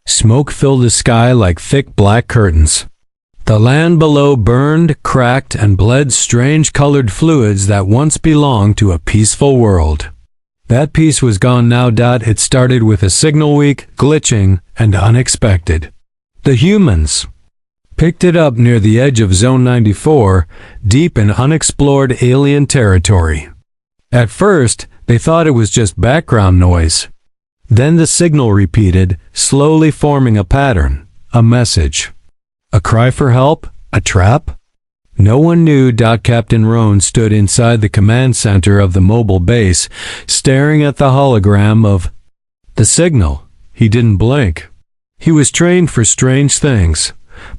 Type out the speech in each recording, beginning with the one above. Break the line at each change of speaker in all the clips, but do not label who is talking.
Smoke filled the sky like thick black curtains. The land below burned, cracked, and bled strange colored fluids that once belonged to a peaceful world. That peace was gone now. It started with a signal weak, glitching, and unexpected. The humans picked it up near the edge of Zone 94, deep in unexplored alien territory. At first, they thought it was just background noise. Then the signal repeated, slowly forming a pattern, a message. A cry for help? A trap? No one knew. Captain Roan stood inside the command center of the mobile base, staring at the hologram of the signal. He didn't blink. He was trained for strange things,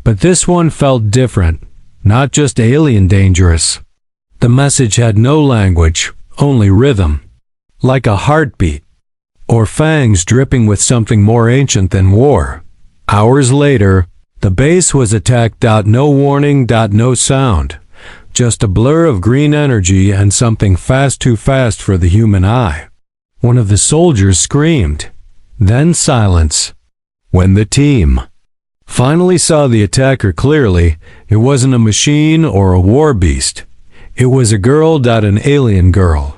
but this one felt different, not just alien dangerous. The message had no language, only rhythm, like a heartbeat, or fangs dripping with something more ancient than war. Hours later, the base was attacked. No warning, no sound, just a blur of green energy and something too fast for the human eye. One of the soldiers screamed, then silence. When the team finally saw the attacker clearly, it wasn't a machine or a war beast. It was a girl. An alien girl.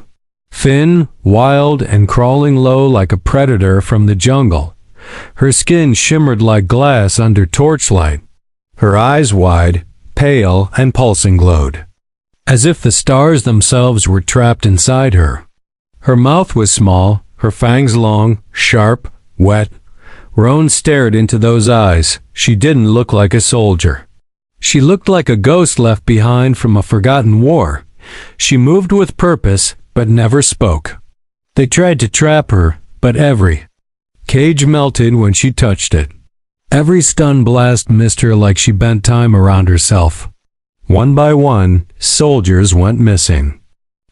Thin, wild, and crawling low like a predator from the jungle. Her skin shimmered like glass under torchlight. Her eyes wide, pale, and pulsing glowed, as if the stars themselves were trapped inside her. Her mouth was small, her fangs long, sharp, wet. Roan stared into those eyes. She didn't look like a soldier. She looked like a ghost left behind from a forgotten war. She moved with purpose, but never spoke. They tried to trap her, but every cage melted when she touched it. Every stun blast missed her like she bent time around herself. One by one, soldiers went missing.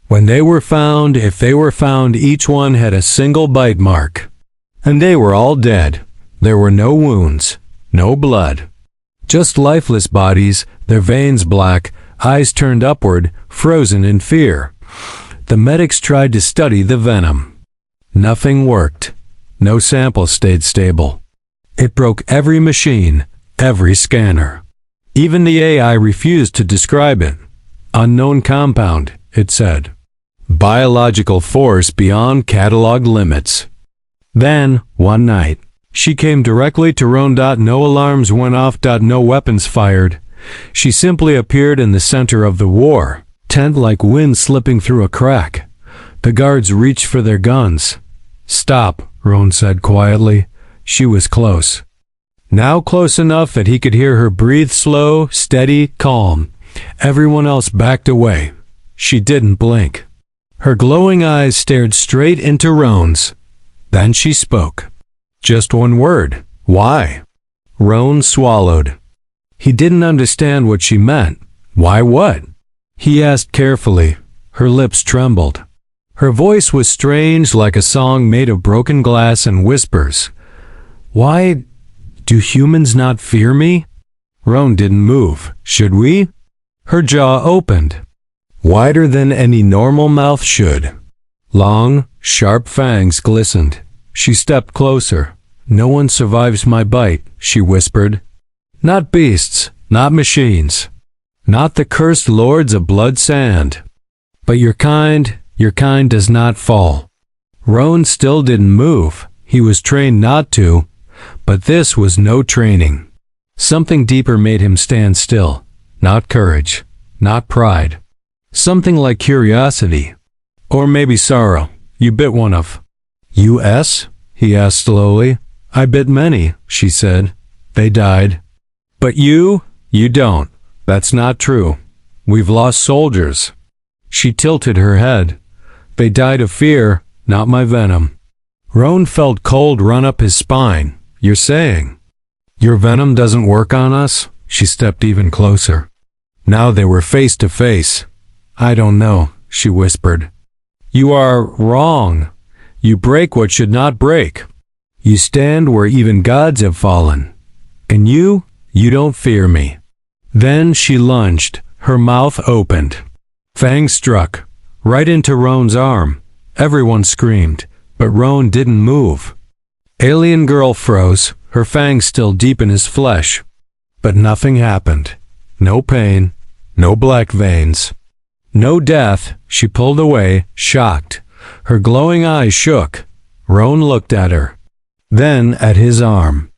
When they were found, if they were found, each one had a single bite mark. And they were all dead. There were no wounds, no blood. Just lifeless bodies, their veins black, eyes turned upward, frozen in fear. The medics tried to study the venom. Nothing worked. No sample stayed stable. It broke every machine, every scanner. Even the AI refused to describe it. Unknown compound, it said. Biological force beyond catalog limits. Then, one night, she came directly to Roan. No alarms went off. No weapons fired. She simply appeared in the center of the war, tent like wind slipping through a crack. The guards reached for their guns. Stop, Roan said quietly. She was close. Now close enough that he could hear her breathe, slow, steady, calm. Everyone else backed away. She didn't blink. Her glowing eyes stared straight into Roan's. Then she spoke. Just one word. Why? Roan swallowed. He didn't understand what she meant. Why what? He asked carefully. Her lips trembled. Her voice was strange, like a song made of broken glass and whispers. Why do humans not fear me? Roan didn't move. Should we? Her jaw opened, wider than any normal mouth should. Long, sharp fangs glistened. She stepped closer. No one survives my bite, she whispered. Not beasts, not machines, not the cursed lords of blood sand. But your kind does not fall. Roan still didn't move. He was trained not to, but this was no training. Something deeper made him stand still. Not courage, not pride. Something like curiosity. Or maybe sorrow. You bit one of US? He asked slowly. I bit many, she said. They died. But you don't. That's not true. We've lost soldiers. She tilted her head. They died of fear, not my venom. Roan felt cold run up his spine. You're saying your venom doesn't work on us? She stepped even closer. Now they were face to face. I don't know, she whispered. You are wrong. You break what should not break. You stand where even gods have fallen. And you don't fear me. Then she lunged, her mouth opened. Fangs struck, right into Roan's arm. Everyone screamed, but Roan didn't move. Alien girl froze, her fangs still deep in his flesh. But nothing happened. No pain, no black veins, no death. She pulled away, shocked. Her glowing eyes shook. Roan looked at her, then at his arm.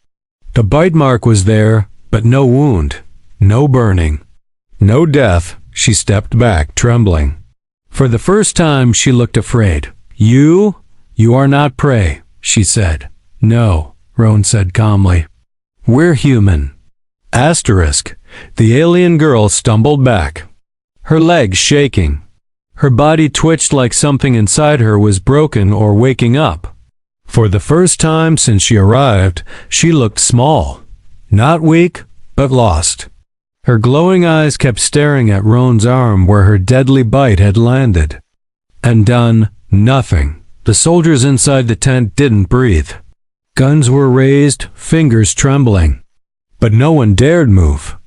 The bite mark was there, but no wound, no burning, no death. She stepped back, trembling. For the first time, she looked afraid. You are not prey, she said. No, Roan said calmly. We're human. Asterisk. The alien girl stumbled back, her legs shaking. Her body twitched like something inside her was broken or waking up. For the first time since she arrived, she looked small. Not weak, but lost. Her glowing eyes kept staring at Roan's arm where her deadly bite had landed. And done nothing. The soldiers inside the tent didn't breathe. Guns were raised, fingers trembling. But no one dared move.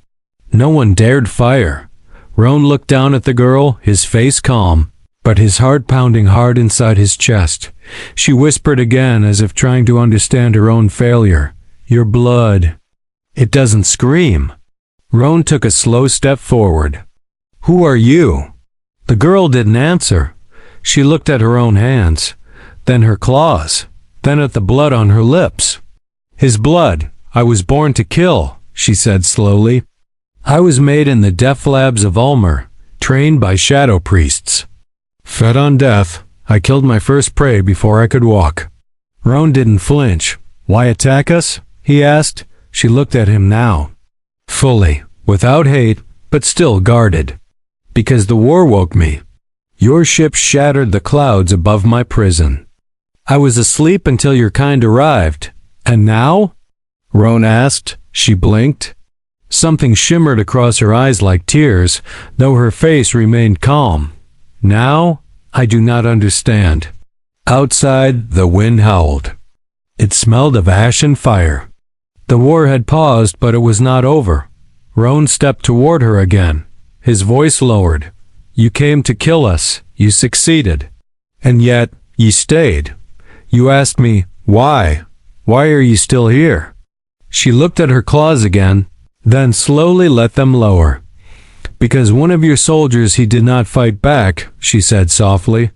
No one dared fire. Roan looked down at the girl, his face calm, but his heart pounding hard inside his chest. She whispered again as if trying to understand her own failure. Your blood. It doesn't scream. Roan took a slow step forward. Who are you? The girl didn't answer. She looked at her own hands, then her claws, then at the blood on her lips. His blood. I was born to kill, she said slowly. I was made in the death labs of Ulmer, trained by shadow priests. Fed on death, I killed my first prey before I could walk. Roan didn't flinch. Why attack us? He asked. She looked at him now. Fully, without hate, but still guarded. Because the war woke me. Your ship shattered the clouds above my prison. I was asleep until your kind arrived. And now? Roan asked. She blinked. Something shimmered across her eyes like tears, though her face remained calm. Now, I do not understand. Outside, the wind howled. It smelled of ash and fire. The war had paused, but it was not over. Roan stepped toward her again. His voice lowered. You came to kill us. You succeeded. And yet, ye stayed. You asked me, why? Why are you still here? She looked at her claws again, then slowly let them lower. Because one of your soldiers he did not fight back, she said softly.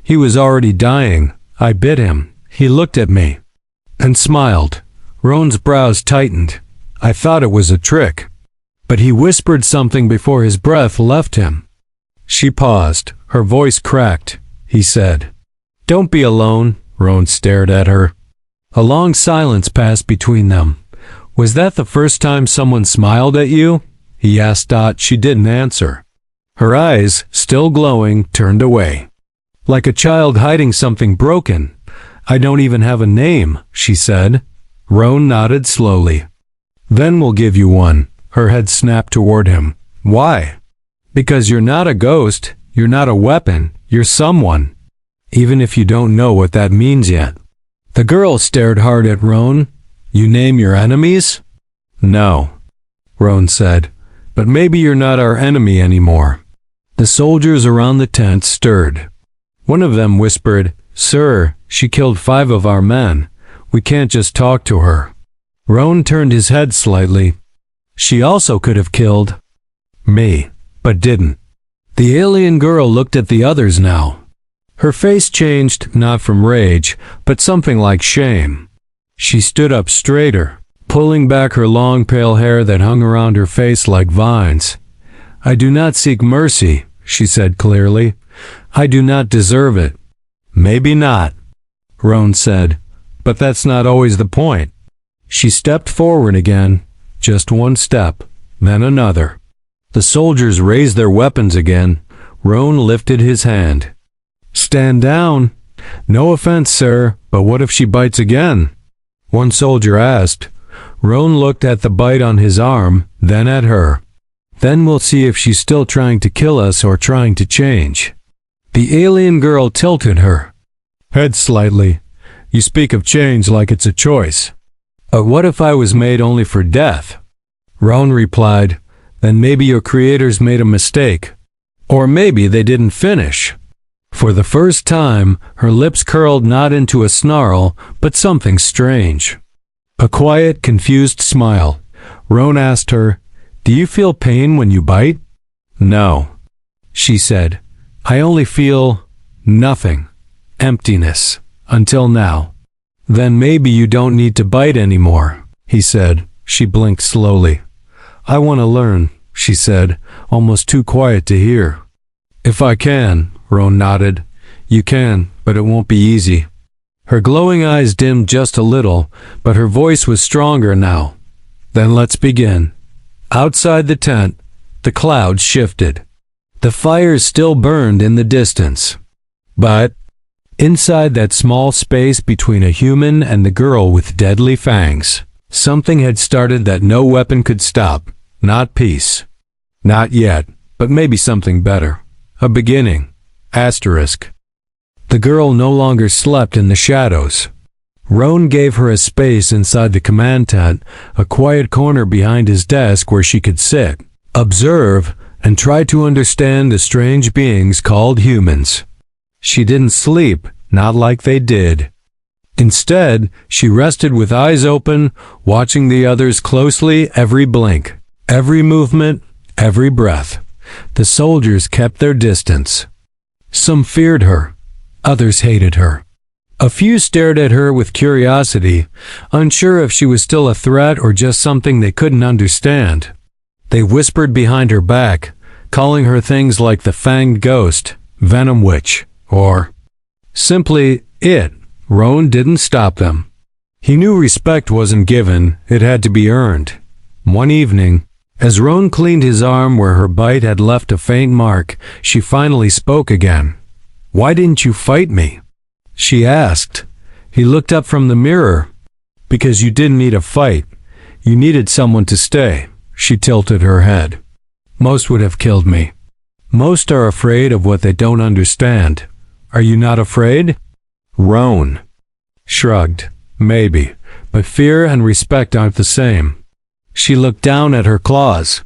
He was already dying. I bit him. He looked at me and smiled. Roan's brows tightened. I thought it was a trick. But he whispered something before his breath left him. She paused. Her voice cracked. He said, Don't be alone. Roan stared at her. A long silence passed between them. Was that the first time someone smiled at you? He asked. She didn't answer. Her eyes, still glowing, turned away. Like a child hiding something broken. I don't even have a name, she said. Roan nodded slowly. Then we'll give you one. Her head snapped toward him. Why? Because you're not a ghost. You're not a weapon. You're someone. Even if you don't know what that means yet. The girl stared hard at Roan. You name your enemies? No, Roan said. But maybe you're not our enemy anymore. The soldiers around the tent stirred. One of them whispered, Sir, she killed 5 of our men. We can't just talk to her. Roan turned his head slightly. She also could have killed me, but didn't. The alien girl looked at the others now. Her face changed, not from rage, but something like shame. She stood up straighter, pulling back her long pale hair that hung around her face like vines. I do not seek mercy, she said clearly. I do not deserve it. Maybe not, Roan said, but that's not always the point. She stepped forward again, just one step, then another. The soldiers raised their weapons again. Roan lifted his hand. Stand down. No offense, sir, but what if she bites again? One soldier asked. Roan looked at the bite on his arm, then at her. Then we'll see if she's still trying to kill us or trying to change. The alien girl tilted her head slightly. You speak of change like it's a choice. But what if I was made only for death? Roan replied, Then maybe your creators made a mistake. Or maybe they didn't finish. For the first time, her lips curled not into a snarl, but something strange. A quiet, confused smile. Roan asked her, "Do you feel pain when you bite?" "No," she said. "I only feel nothing. Emptiness. Until now." "Then maybe you don't need to bite anymore," he said. She blinked slowly. "I want to learn," she said, almost too quiet to hear. "If I can," Roan nodded. "You can, but it won't be easy." Her glowing eyes dimmed just a little, but her voice was stronger now. "Then let's begin." Outside the tent, the clouds shifted. The fires still burned in the distance. But inside that small space between a human and the girl with deadly fangs, something had started that no weapon could stop. Not peace. Not yet, but maybe something better. A beginning. Asterisk. The girl no longer slept in the shadows. Roan gave her a space inside the command tent, a quiet corner behind his desk where she could sit, observe, and try to understand the strange beings called humans. She didn't sleep, not like they did. Instead, she rested with eyes open, watching the others closely every blink, every movement, every breath. The soldiers kept their distance. Some feared her. Others hated her. A few stared at her with curiosity, unsure if she was still a threat or just something they couldn't understand. They whispered behind her back, calling her things like the fanged ghost, venom witch, or simply it. Roan didn't stop them. He knew respect wasn't given, it had to be earned. One evening, as Roan cleaned his arm where her bite had left a faint mark, she finally spoke again. "Why didn't you fight me?" she asked. He looked up from the mirror. "Because you didn't need a fight. You needed someone to stay." She tilted her head. "Most would have killed me. Most are afraid of what they don't understand. Are you not afraid?" Roan shrugged. "Maybe, but fear and respect aren't the same." She looked down at her claws.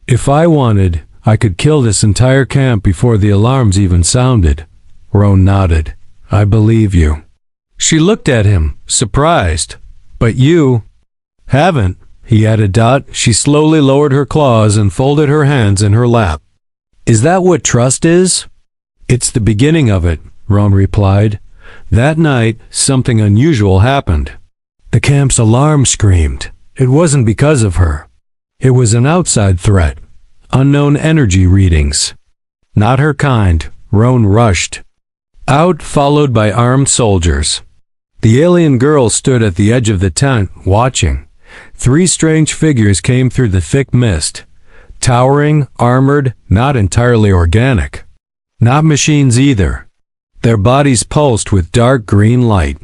"If I wanted, I could kill this entire camp before the alarms even sounded." Roan nodded. "I believe you." She looked at him, surprised. "But you haven't," he added. She slowly lowered her claws and folded her hands in her lap. "Is that what trust is?" "It's the beginning of it," Roan replied. That night, something unusual happened. The camp's alarm screamed. It wasn't because of her. It was an outside threat. Unknown energy readings. Not her kind. Roan rushed out, followed by armed soldiers. The alien girl stood at the edge of the tent, watching. 3 strange figures came through the thick mist. Towering, armored, not entirely organic. Not machines either. Their bodies pulsed with dark green light.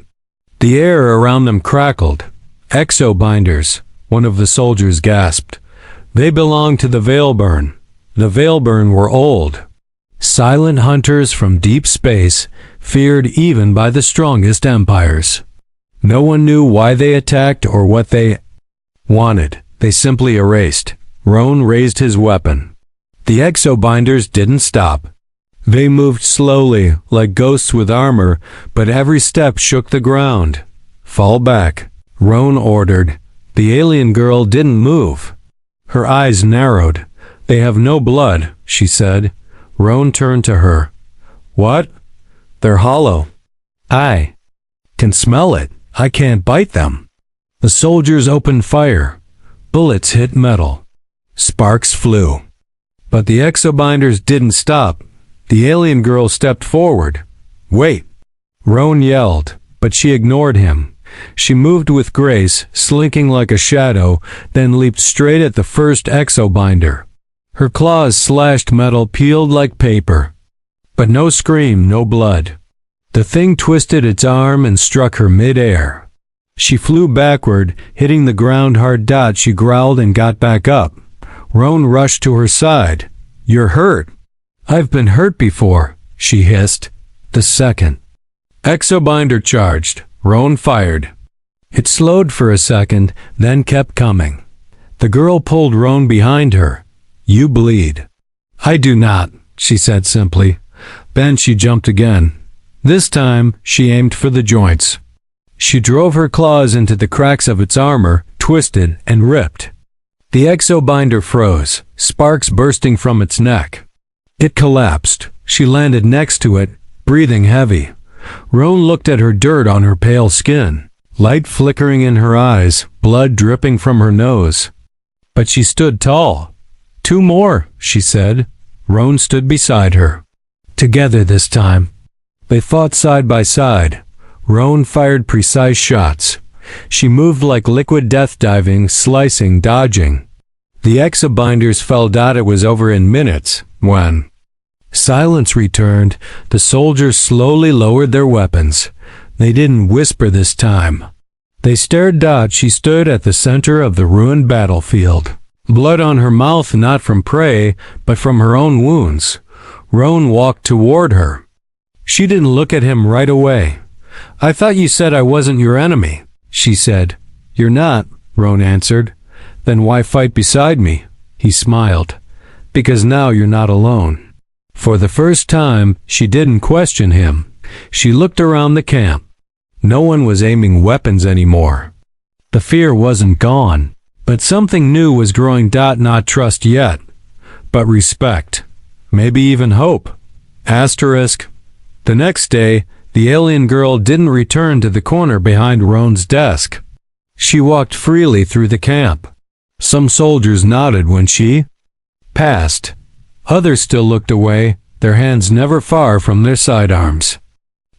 The air around them crackled. "Exobinders," one of the soldiers gasped. "They belonged to the Veilburn. The Veilburn were old. Silent hunters from deep space, feared even by the strongest empires. No one knew why they attacked or what they wanted. They simply erased." Roan raised his weapon. The Exobinders didn't stop. They moved slowly, like ghosts with armor, but every step shook the ground. "Fall back," Roan ordered. The alien girl didn't move. Her eyes narrowed. "They have no blood," she said. Roan turned to her. "What?" "They're hollow. I can smell it. I can't bite them." The soldiers opened fire. Bullets hit metal. Sparks flew. But the Exobinders didn't stop. The alien girl stepped forward. "Wait!" Roan yelled, but she ignored him. She moved with grace, slinking like a shadow, then leaped straight at the first Exobinder. Her claws slashed metal, peeled like paper. But no scream, no blood. The thing twisted its arm and struck her mid-air. She flew backward, hitting the ground hard. She growled and got back up. Roan rushed to her side. "You're hurt." "I've been hurt before," she hissed. The second Exobinder charged. Roan fired. It slowed for a second, then kept coming. The girl pulled Roan behind her. "You bleed." "I do not," she said simply. Then she jumped again. This time, she aimed for the joints. She drove her claws into the cracks of its armor, twisted and ripped. The exobinder froze, sparks bursting from its neck. It collapsed. She landed next to it, breathing heavy. Roan looked at her dirt on her pale skin, light flickering in her eyes, blood dripping from her nose. But she stood tall. "Two more," she said. Roan stood beside her. Together this time. They fought side by side. Roan fired precise shots. She moved like liquid death, diving, slicing, dodging. The exobinders felt out it was over in minutes, when silence returned. The soldiers slowly lowered their weapons. They didn't whisper this time. They stared. She stood at the center of the ruined battlefield. Blood on her mouth, not from prey, but from her own wounds. Roan walked toward her. She didn't look at him right away. "I thought you said I wasn't your enemy," she said. "You're not," Roan answered. "Then why fight beside me?" He smiled. "Because now you're not alone." For the first time, she didn't question him. She looked around the camp. No one was aiming weapons anymore. The fear wasn't gone, but something new was growing. Not trust yet, but respect. Maybe even hope. Asterisk. The next day, the alien girl didn't return to the corner behind Roan's desk. She walked freely through the camp. Some soldiers nodded when she passed. Others still looked away, their hands never far from their sidearms.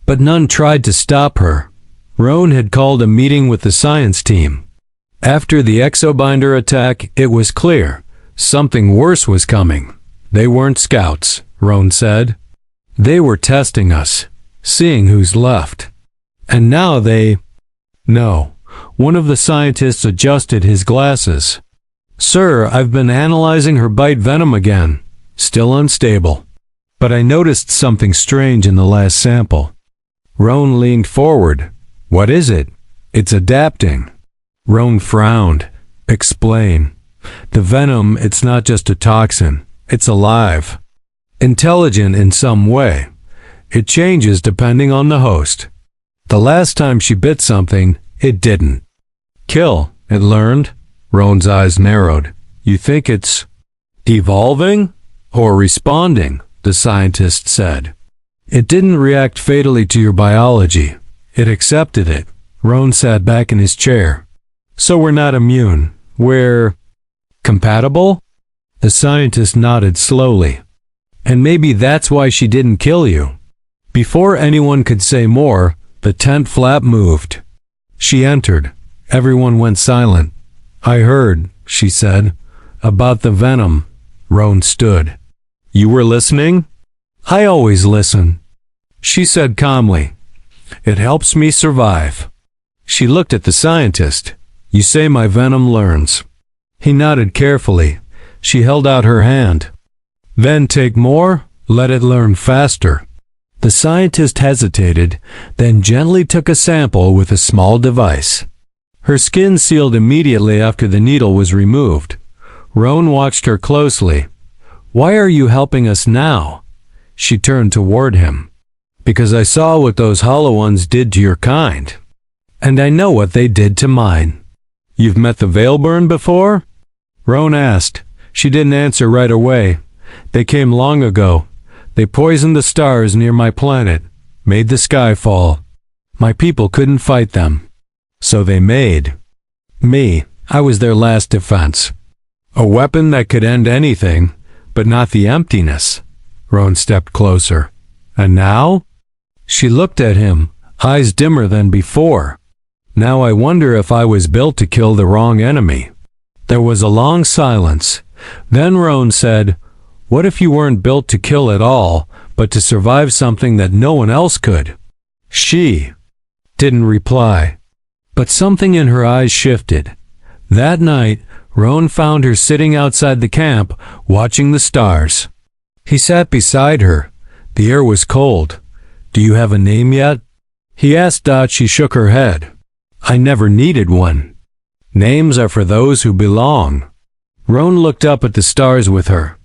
But none tried to stop her. Roan had called a meeting with the science team. After the exobinder attack, it was clear. Something worse was coming. They weren't scouts, Roan said. They were testing us, seeing who's left. And now No. One of the scientists adjusted his glasses. "Sir, I've been analyzing her bite venom again. Still unstable. But I noticed something strange in the last sample." Roan leaned forward. "What is it?" "It's adapting." Roan frowned. "Explain." "The venom, it's not just a toxin. It's alive. Intelligent in some way. It changes depending on the host. The last time she bit something, it didn't kill. It learned." Roan's eyes narrowed. "You think it's evolving or responding?" the scientist said. "It didn't react fatally to your biology. It accepted it." Roan sat back in his chair. "So we're not immune. We're compatible?" The scientist nodded slowly. "And maybe that's why she didn't kill you." Before anyone could say more, the tent flap moved. She entered. Everyone went silent. "I heard," she said, "about the venom." Roan stood. "You were listening?" "I always listen," she said calmly. "It helps me survive." She looked at the scientist. "You say my venom learns." He nodded carefully. She held out her hand. "Then take more, let it learn faster." The scientist hesitated, then gently took a sample with a small device. Her skin sealed immediately after the needle was removed. Roan watched her closely. "Why are you helping us now?" She turned toward him. "Because I saw what those hollow ones did to your kind. And I know what they did to mine." "You've met the Veilburn before?" Roan asked. She didn't answer right away. "They came long ago. They poisoned the stars near my planet, made the sky fall. My people couldn't fight them. So they made me. I was their last defense. A weapon that could end anything, but not the emptiness." Roan stepped closer. "And now?" She looked at him, eyes dimmer than before. "Now I wonder if I was built to kill the wrong enemy." There was a long silence. Then Roan said, "What if you weren't built to kill at all, but to survive something that no one else could?" She didn't reply, but something in her eyes shifted. That night, Roan found her sitting outside the camp, watching the stars. He sat beside her. The air was cold. "Do you have a name yet?" he asked. She shook her head. "I never needed one. Names are for those who belong." Roan looked up at the stars with her.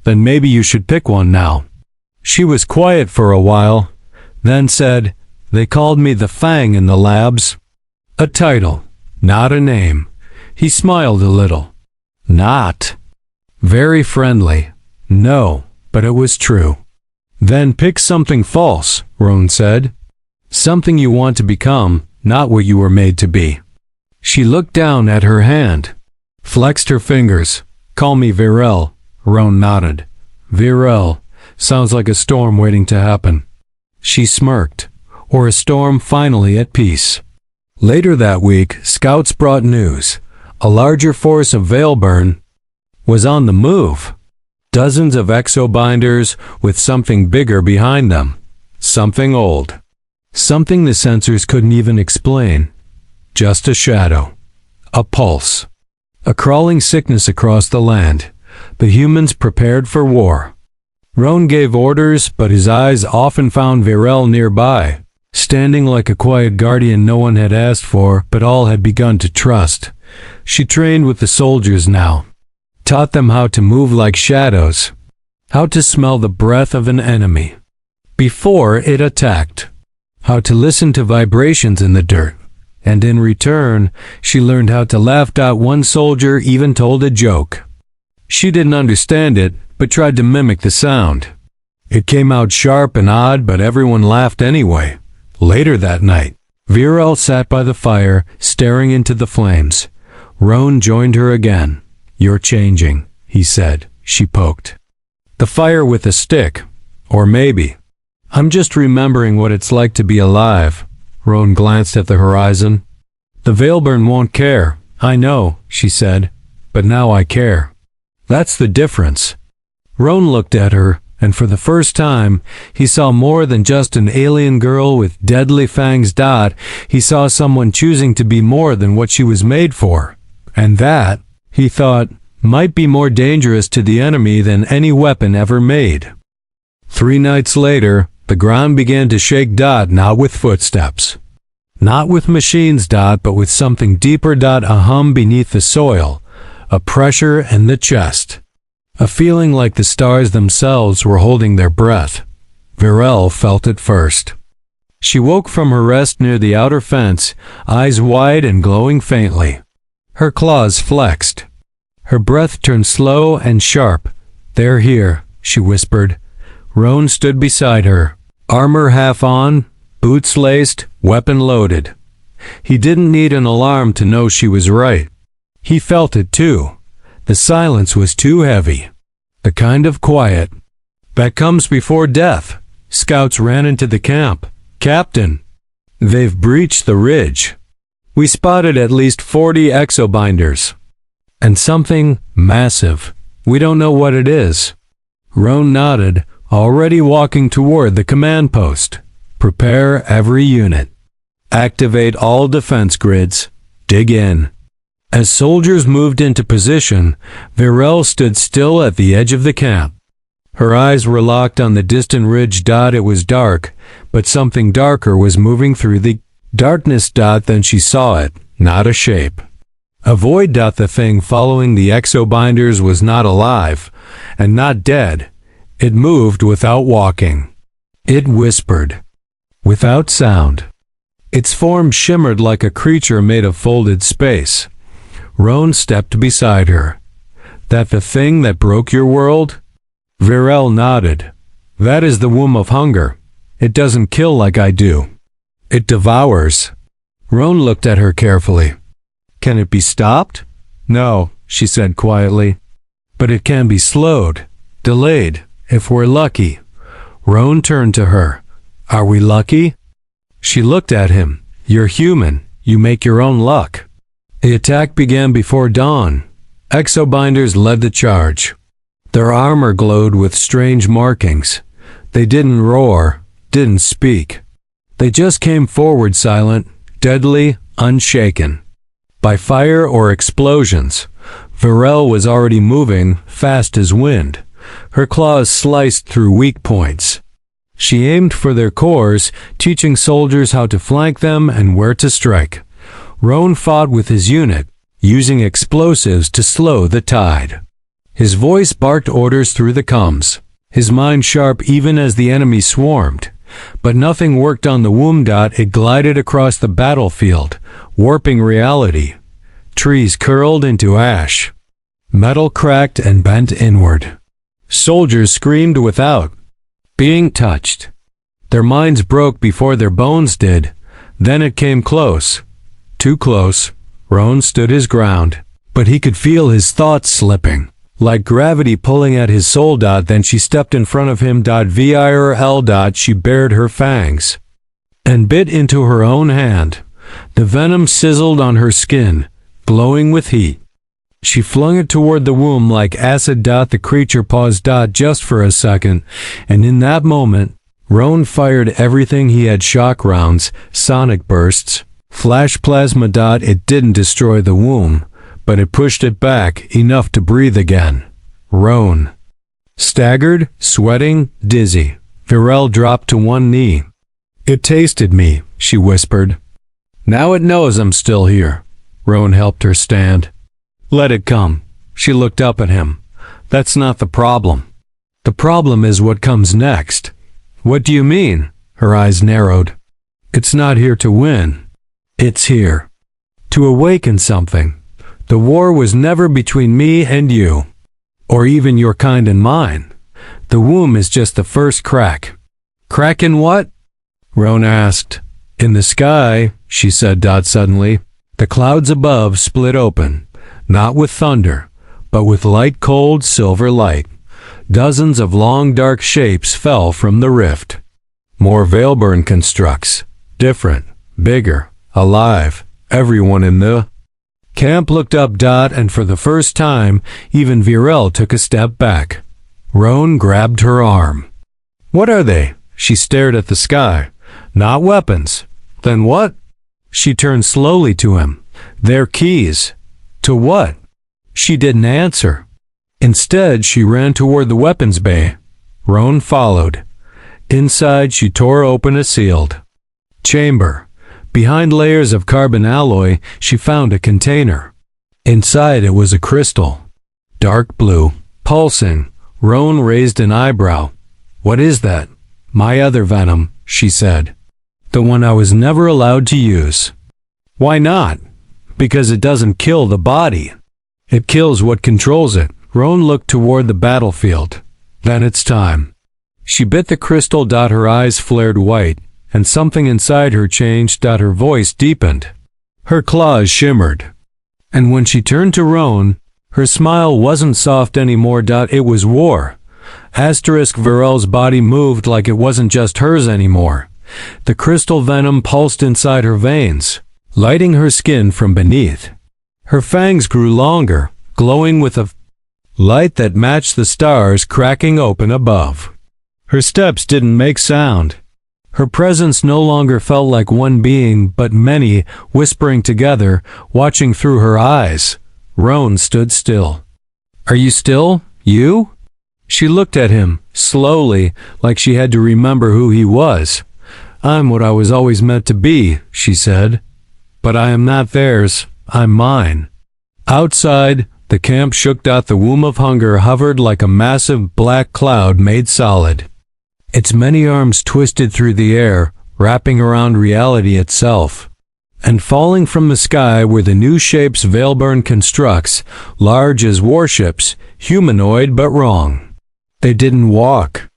"Then maybe you should pick one now." She was quiet for a while, then said, "They called me the Fang in the labs." A title, not a name. He smiled a little. Not very friendly. No, but it was true. Then pick something false, Roan said. Something you want to become, not what you were made to be. She looked down at her hand, flexed her fingers. Call me Virel, Roan nodded. Virel, sounds like a storm waiting to happen. She smirked, or a storm finally at peace. Later that week, scouts brought news. A larger force of Veilburn was on the move. Dozens of exobinders with something bigger behind them. Something old. Something the sensors couldn't even explain. Just a shadow. A pulse. A crawling sickness across the land. The humans prepared for war. Roan gave orders, but his eyes often found Virel nearby, standing like a quiet guardian no one had asked for, but all had begun to trust. She trained with the soldiers now. Taught them how to move like shadows. How to smell the breath of an enemy before it attacked. How to listen to vibrations in the dirt. And in return, she learned how to laugh. One soldier even told a joke. She didn't understand it, but tried to mimic the sound. It came out sharp and odd, but everyone laughed anyway. Later that night, Virel sat by the fire, staring into the flames. Roan joined her again. You're changing, he said. She poked the fire with a stick. Or maybe I'm just remembering what it's like to be alive. Roan glanced at the horizon. The Veilburn won't care. I know, she said. But now I care. That's the difference. Roan looked at her, and for the first time, he saw more than just an alien girl with deadly fangs. He saw someone choosing to be more than what she was made for. And that, he thought, might be more dangerous to the enemy than any weapon ever made. 3 nights later, the ground began to shake. Not with footsteps. Not with machines. But with something deeper. A hum beneath the soil. A pressure in the chest. A feeling like the stars themselves were holding their breath. Virel felt it first. She woke from her rest near the outer fence, eyes wide and glowing faintly. Her claws flexed. Her breath turned slow and sharp. They're here, she whispered. Roan stood beside her, armor half on, boots laced, weapon loaded. He didn't need an alarm to know she was right. He felt it too. The silence was too heavy. The kind of quiet that comes before death. Scouts ran into the camp. Captain, they've breached the ridge. We spotted at least 40 exobinders. And something massive. We don't know what it is. Roan nodded, already walking toward the command post. Prepare every unit. Activate all defense grids. Dig in. As soldiers moved into position, Virel stood still at the edge of the camp. Her eyes were locked on the distant ridge. It was dark, but something darker was moving through the darkness. Then she saw it, not a shape. A void. The thing following the exobinders was not alive, and not dead. It moved without walking. It whispered, without sound. Its form shimmered like a creature made of folded space. Roan stepped beside her. That the thing that broke your world? Virel nodded. That is the womb of hunger. It doesn't kill like I do. It devours. Roan looked at her carefully. Can it be stopped? No, she said quietly. But it can be slowed, delayed, if we're lucky. Roan turned to her. Are we lucky? She looked at him. You're human. You make your own luck. The attack began before dawn. Exobinders led the charge. Their armor glowed with strange markings. They didn't roar, didn't speak. They just came forward silent, deadly, unshaken. By fire or explosions, Virel was already moving, fast as wind. Her claws sliced through weak points. She aimed for their cores, teaching soldiers how to flank them and where to strike. Roan fought with his unit, using explosives to slow the tide. His voice barked orders through the comms, his mind sharp even as the enemy swarmed. But nothing worked on the womb. It glided across the battlefield, warping reality. Trees curled into ash. Metal cracked and bent inward. Soldiers screamed without being touched. Their minds broke before their bones did. Then it came close. Too close. Roan stood his ground. But he could feel his thoughts slipping, like gravity pulling at his soul. Then she stepped in front of him. VIRL. She bared her fangs and bit into her own hand. The venom sizzled on her skin, glowing with heat. She flung it toward the womb like acid. The creature paused just for a second, and in that moment, Roan fired everything he had: shock rounds, sonic bursts, flash plasma. It didn't destroy the womb, but it pushed it back enough to breathe again. Roan staggered, sweating, dizzy. Virel dropped to one knee. "It tasted me," she whispered. "Now it knows I'm still here." Roan helped her stand. "Let it come." She looked up at him. "That's not the problem. The problem is what comes next." "What do you mean?" Her eyes narrowed. "It's not here to win. It's here to awaken something. The war was never between me and you, or even your kind and mine. The womb is just the first crack." "Crack in what?" Roan asked. "In the sky," she said. Suddenly, the clouds above split open, not with thunder, but with light, cold silver light. Dozens of long dark shapes fell from the rift. More Veilburn constructs, different, bigger, alive. Everyone in the camp looked up. And for the first time, even Virel took a step back. Roan grabbed her arm. "What are they?" She stared at the sky. "Not weapons." "Then what?" She turned slowly to him. "They're keys." "To what?" She didn't answer. Instead, she ran toward the weapons bay. Roan followed. Inside, she tore open a sealed chamber. Behind layers of carbon alloy, she found a container. Inside it was a crystal, dark blue, pulsing. Roan raised an eyebrow. "What is that?" "My other venom," she said. "The one I was never allowed to use." "Why not?" "Because it doesn't kill the body. It kills what controls it." Roan looked toward the battlefield. "Then it's time." She bit the crystal. Her eyes flared white, and something inside her changed. Her voice deepened. Her claws shimmered. And when she turned to Roan, her smile wasn't soft anymore. It was war. Virel's body moved like it wasn't just hers anymore. The crystal venom pulsed inside her veins, lighting her skin from beneath. Her fangs grew longer, glowing with a light that matched the stars cracking open above. Her steps didn't make sound. Her presence no longer felt like one being, but many, whispering together, watching through her eyes. Roan stood still. "Are you still? You?" She looked at him, slowly, like she had to remember who he was. "I'm what I was always meant to be," she said. "But I am not theirs. I'm mine." Outside, the camp shook. The womb of hunger hovered like a massive black cloud made solid. Its many arms twisted through the air, wrapping around reality itself. And falling from the sky were the new shapes Veilburn constructs, large as warships, humanoid but wrong. They didn't walk.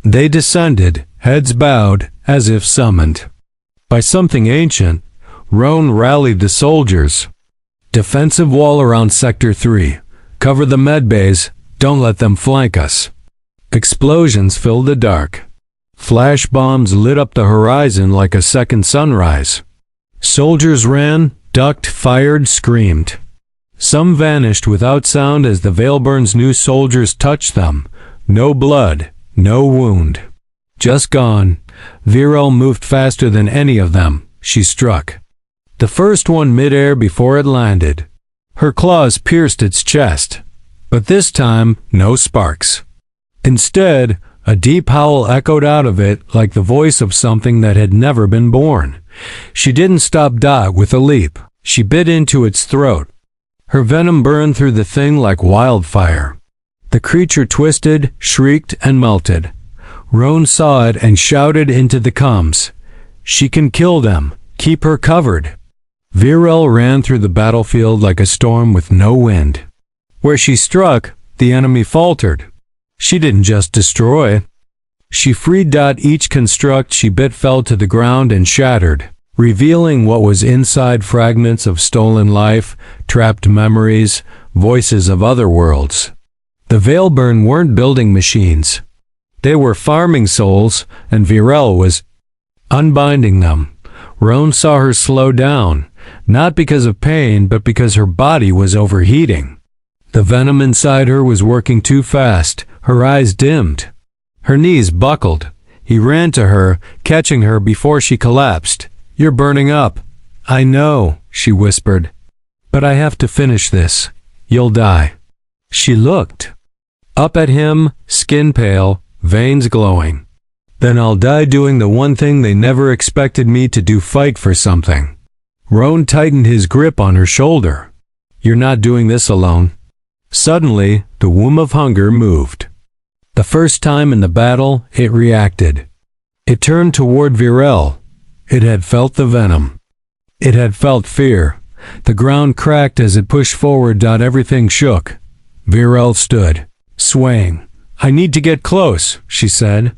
They descended, heads bowed, as if summoned by something ancient. Roan rallied the soldiers. "Defensive wall around Sector 3. Cover the medbays. Don't let them flank us." Explosions filled the dark. Flash bombs lit up the horizon like a second sunrise. Soldiers ran, ducked, fired, screamed. Some vanished without sound as the Veilburn's new soldiers touched them. No blood, no wound. Just gone. Virel moved faster than any of them. She struck the first one midair before it landed. Her claws pierced its chest. But this time, no sparks. Instead, a deep howl echoed out of it like the voice of something that had never been born. She didn't stop with a leap. She bit into its throat. Her venom burned through the thing like wildfire. The creature twisted, shrieked, and melted. Roan saw it and shouted into the comms. "She can kill them. Keep her covered." Virel ran through the battlefield like a storm with no wind. Where she struck, the enemy faltered. She didn't just destroy. She freed. Each construct she bit fell to the ground and shattered, revealing what was inside: fragments of stolen life, trapped memories, voices of other worlds. The Veilburn weren't building machines. They were farming souls, and Virel was unbinding them. Roan saw her slow down, not because of pain, but because her body was overheating. The venom inside her was working too fast. Her eyes dimmed. Her knees buckled. He ran to her, catching her before she collapsed. "You're burning up." "I know," she whispered. "But I have to finish this. You'll die." She looked up at him, skin pale, veins glowing. "Then I'll die doing the one thing they never expected me to do: fight for something." Roan tightened his grip on her shoulder. "You're not doing this alone." Suddenly, the womb of hunger moved. The first time in the battle, it reacted. It turned toward Virel. It had felt the venom. It had felt fear. The ground cracked as it pushed forward. Everything shook. Virel stood, swaying. "I need to get close," she said.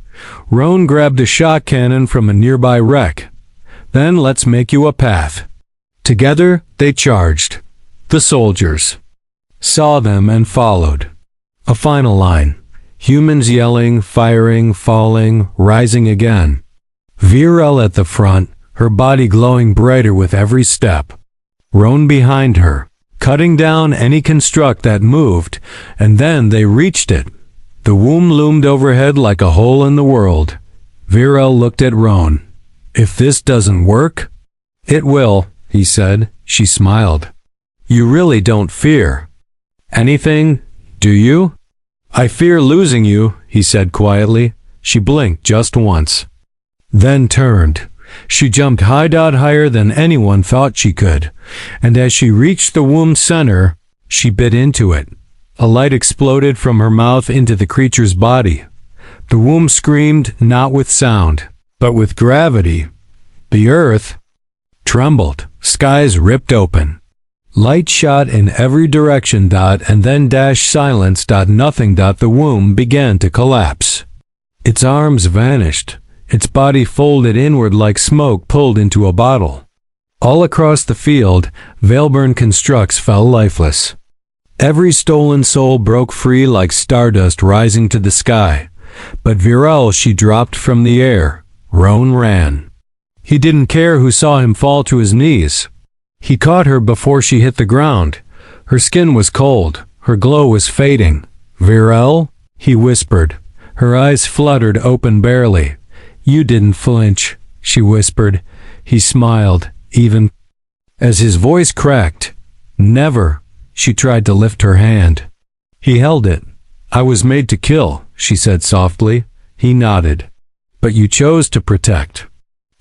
Roan grabbed a shot cannon from a nearby wreck. "Then let's make you a path." Together, they charged. The soldiers saw them and followed. A final line. Humans yelling, firing, falling, rising again. Virel at the front, her body glowing brighter with every step. Roan behind her, cutting down any construct that moved, and then they reached it. The womb loomed overhead like a hole in the world. Virel looked at Roan. "If this doesn't work?" "It will," he said. She smiled. "You really don't fear anything, do you?" "I fear losing you," he said quietly. She blinked just once, then turned. She jumped higher than anyone thought she could, and as she reached the womb's center, she bit into it. A light exploded from her mouth into the creature's body. The womb screamed, not with sound, but with gravity. The earth trembled. Skies ripped open. Light shot in every direction. And then silence. Nothing. The womb began to collapse. Its arms vanished. Its body folded inward like smoke pulled into a bottle. All across the field, Veilburn constructs fell lifeless. Every stolen soul broke free like stardust rising to the sky. But Virel, she dropped from the air. Roan ran. He didn't care who saw him fall to his knees. He caught her before she hit the ground. Her skin was cold. Her glow was fading. "Virel?" he whispered. Her eyes fluttered open barely. "You didn't flinch," she whispered. He smiled, even as his voice cracked. "Never." She tried to lift her hand. He held it. "I was made to kill," she said softly. He nodded. "But you chose to protect."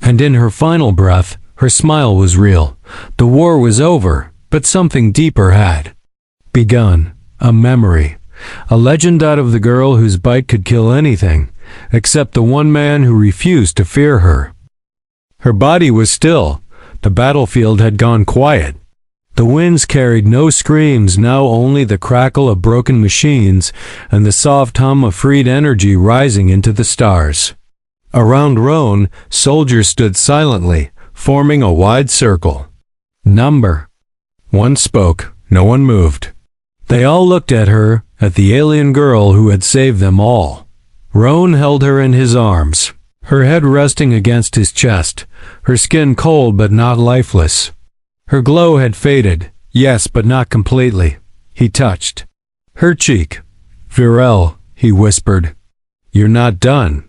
And in her final breath, her smile was real. The war was over, but something deeper had begun. A memory. A legend out of the girl whose bite could kill anything, except the one man who refused to fear her. Her body was still. The battlefield had gone quiet. The winds carried no screams, now only the crackle of broken machines and the soft hum of freed energy rising into the stars. Around Roan, soldiers stood silently, forming a wide circle. "Number." One spoke. No one moved. They all looked at her, at the alien girl who had saved them all. Roan held her in his arms, her head resting against his chest, her skin cold but not lifeless. Her glow had faded, yes, but not completely. He touched her cheek. "Virel," he whispered. "You're not done."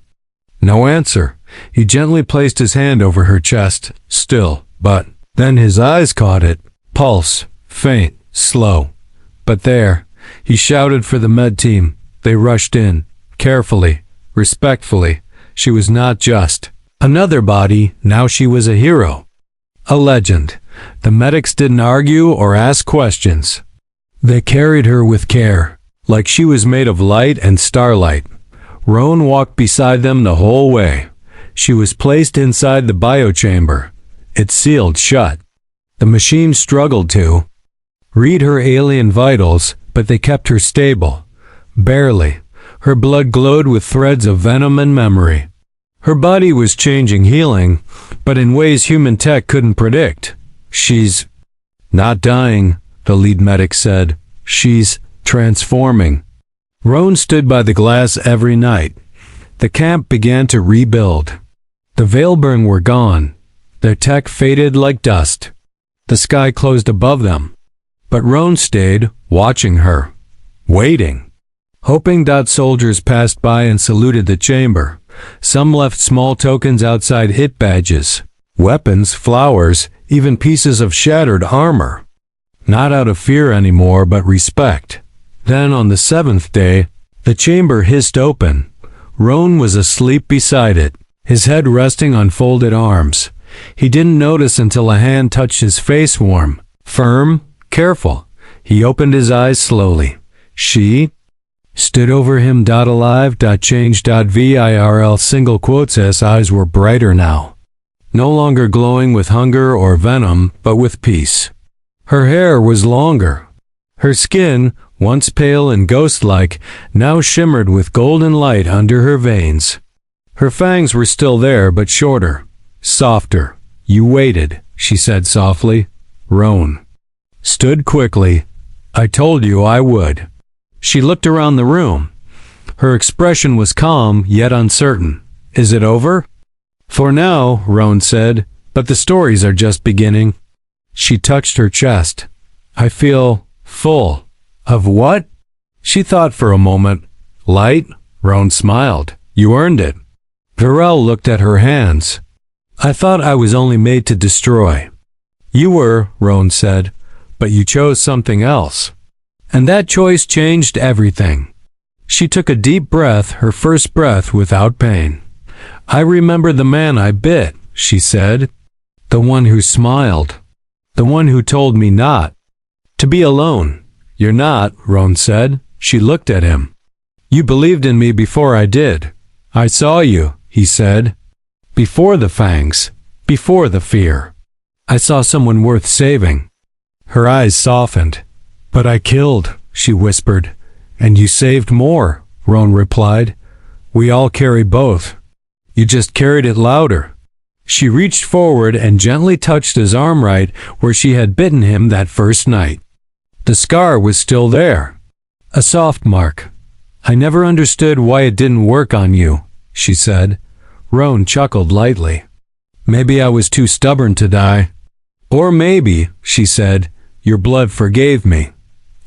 No answer. He gently placed his hand over her chest, still, but then his eyes caught it. Pulse, faint, slow. "But there." He shouted for the med team. They rushed in, carefully, respectfully. She was not just another body, now she was a hero. A legend. The medics didn't argue or ask questions. They carried her with care, like she was made of light and starlight. Roan walked beside them the whole way. She was placed inside the biochamber. It sealed shut. The machine struggled to read her alien vitals, but they kept her stable. Barely. Her blood glowed with threads of venom and memory. Her body was changing, healing, but in ways human tech couldn't predict. She's not dying, the lead medic said. She's transforming. Roan stood by the glass every night. The camp began to rebuild. The Veilburn were gone. Their tech faded like dust. The sky closed above them. But Roan stayed, watching her. Waiting. Hoping. Soldiers passed by and saluted the chamber. Some left small tokens outside, hit badges, weapons, flowers, even pieces of shattered armor. Not out of fear anymore, but respect. Then on the seventh day, the chamber hissed open. Roan was asleep beside it, his head resting on folded arms. He didn't notice until a hand touched his face, warm, firm, careful. He opened his eyes slowly. She stood over him. Alive. Change. VIRL single quotes. His eyes were brighter now. No longer glowing with hunger or venom, but with peace. Her hair was longer. Her skin, once pale and ghost-like, now shimmered with golden light under her veins. Her fangs were still there, but shorter, softer. You waited, she said softly. Roan stood quickly. I told you I would. She looked around the room. Her expression was calm, yet uncertain. Is it over? For now, Roan said, but the stories are just beginning. She touched her chest. I feel full. Of what? She thought for a moment. Light? Roan smiled. You earned it. Virel looked at her hands. I thought I was only made to destroy. You were, Roan said, but you chose something else. And that choice changed everything. She took a deep breath, her first breath without pain. I remember the man I bit, she said. The one who smiled. The one who told me not to be alone. You're not, Roan said. She looked at him. You believed in me before I did. I saw you, he said. Before the fangs. Before the fear. I saw someone worth saving. Her eyes softened. But I killed, she whispered. And you saved more, Roan replied. We all carry both. You just carried it louder. She reached forward and gently touched his arm right where she had bitten him that first night. The scar was still there. A soft mark. I never understood why it didn't work on you, she said. Roan chuckled lightly. Maybe I was too stubborn to die. Or maybe, she said, your blood forgave me.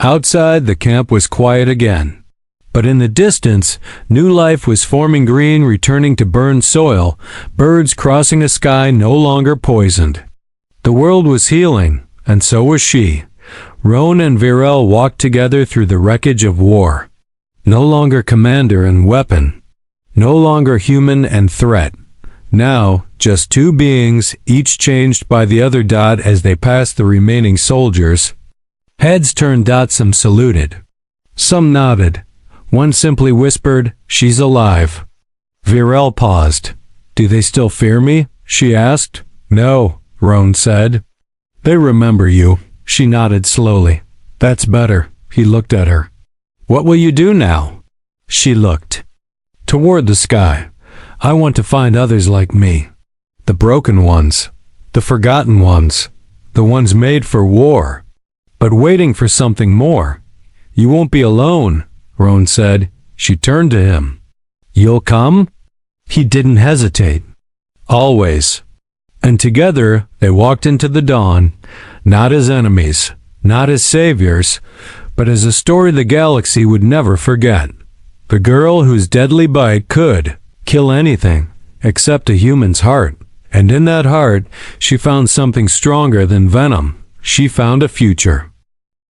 Outside, the camp was quiet again. But in the distance, new life was forming, green returning to burned soil, birds crossing a sky no longer poisoned. The world was healing, and so was she. Roan and Virel walked together through the wreckage of war. No longer commander and weapon. No longer human and threat. Now, just two beings, each changed by the other. As they passed the remaining soldiers, heads turned. Some saluted. Some nodded. One simply whispered, she's alive. Virel paused. Do they still fear me? She asked. No, Roan said. They remember you. She nodded slowly. That's better. He looked at her. What will you do now? She looked toward the sky. I want to find others like me. The broken ones. The forgotten ones. The ones made for war. But waiting for something more. You won't be alone, Roan said. She turned to him. You'll come? He didn't hesitate. Always. And together they walked into the dawn, not as enemies, not as saviors, but as a story the galaxy would never forget. The girl whose deadly bite could kill anything except a human's heart. And in that heart, she found something stronger than venom. She found a future.